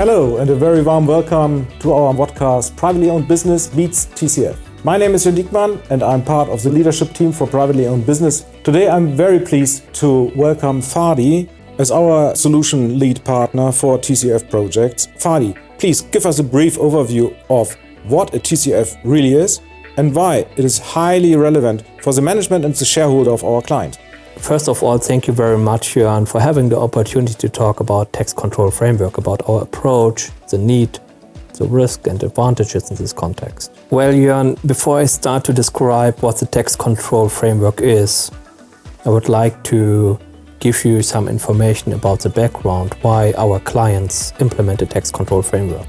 Hello and a very warm welcome to our podcast Privately Owned Business Meets TCF. My name is Jörn Diekmann and I'm part of the leadership team for Privately Owned Business. Today I'm very pleased to welcome Fadi as our solution lead partner for TCF projects. Fadi, please give us a brief overview of what a TCF really is and why it is highly relevant for the management and the shareholder of our client. First of all, thank you very much, Jörn, for having the opportunity to talk about tax control framework, about our approach, the need, the risk and advantages in this context. Well, Jörn, before I start to describe what the tax control framework is, I would like to give you some information about the background why our clients implement a tax control framework.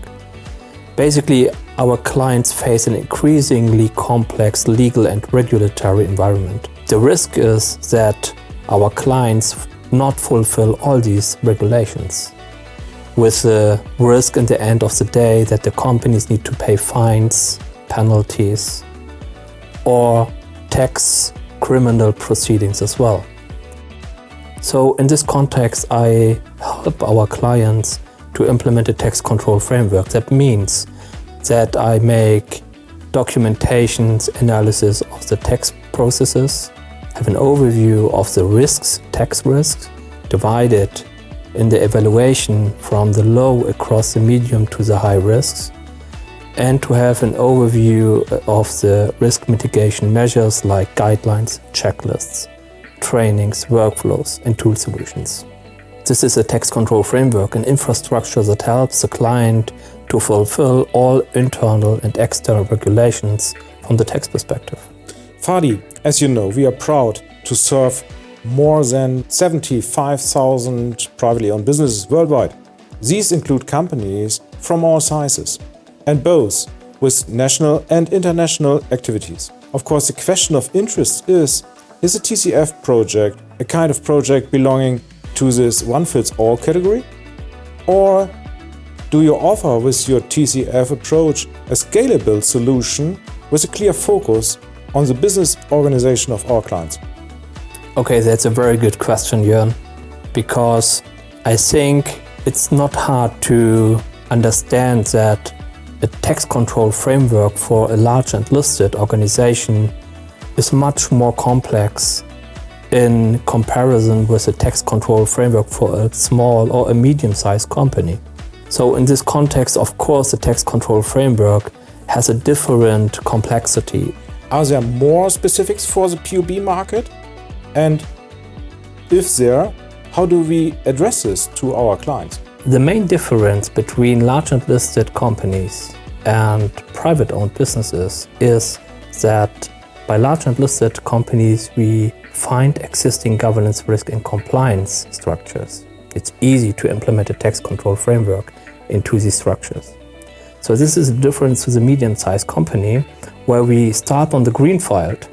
Basically, our clients face an increasingly complex legal and regulatory environment. The risk is that our clients not fulfill all these regulations, with the risk at the end of the day that the companies need to pay fines, penalties, or tax criminal proceedings as well. So in this context, I help our clients to implement a tax control framework. That means that I make documentations, analysis of the tax processes, have an overview of the risks, tax risks, divided in the evaluation from the low across the medium to the high risks, and to have an overview of the risk mitigation measures like guidelines, checklists, trainings, workflows, and tool solutions. This is a tax control framework, an infrastructure that helps the client to fulfill all internal and external regulations from the tax perspective. Fadi, as you know, we are proud to serve more than 75,000 privately owned businesses worldwide. These include companies from all sizes, and both with national and international activities. Of course, the question of interest is a TCF project a kind of project belonging to this one-fits-all category? Or do you offer with your TCF approach a scalable solution with a clear focus on the business organization of our clients? Okay, that's a very good question, Jörn, because I think it's not hard to understand that a tax control framework for a large and listed organization is much more complex in comparison with a tax control framework for a small or a medium-sized company. So in this context, of course, the tax control framework has a different complexity. Are there more specifics for the POB market? And if there, how do we address this to our clients? The main difference between large and listed companies and private-owned businesses is that by large and listed companies, we find existing governance, risk and compliance structures. It's easy to implement a tax control framework into these structures. So this is a difference with a medium-sized company where we start on the greenfield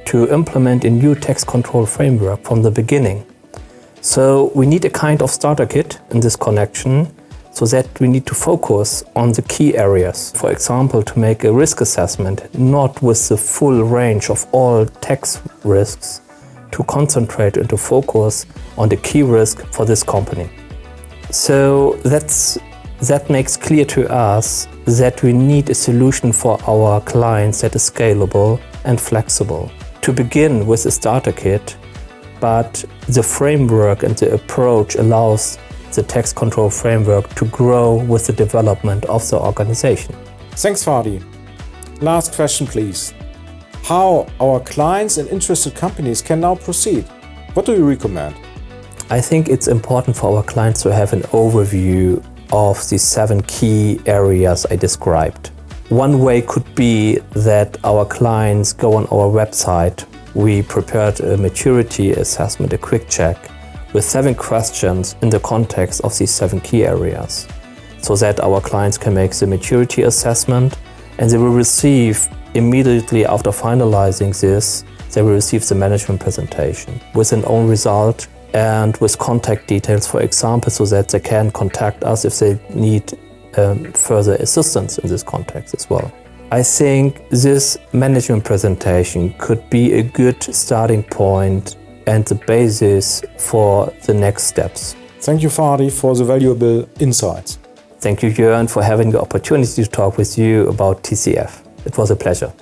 to implement a new tax control framework from the beginning. So we need a kind of starter kit in this connection, so that we need to focus on the key areas. For example, to make a risk assessment, not with the full range of all tax risks, to concentrate and to focus on the key risk for this company. So that makes clear to us that we need a solution for our clients that is scalable and flexible. To begin with a starter kit, but the framework and the approach allows the tax control framework to grow with the development of the organization. Thanks, Fadi. Last question, please. How our clients and interested companies can now proceed? What do you recommend? I think it's important for our clients to have an overview of the 7 key areas I described. One way could be that our clients go on our website. We prepared a maturity assessment, a quick check, with 7 questions in the context of these 7 key areas, so that our clients can make the maturity assessment and they will receive immediately after finalizing this, they will receive the management presentation with an own result and with contact details, for example, so that they can contact us if they need further assistance in this context as well. I think this management presentation could be a good starting point and the basis for the next steps. Thank you, Fadi, for the valuable insights. Thank you, Jörn, for having the opportunity to talk with you about TCF. It was a pleasure.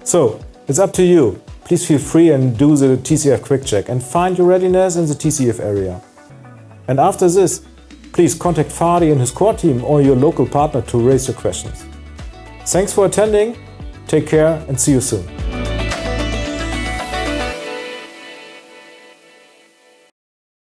So, it's up to you. Please feel free and do the TCF quick check and find your readiness in the TCF area. And after this, please contact Fadi and his core team or your local partner to raise your questions. Thanks for attending, take care and see you soon.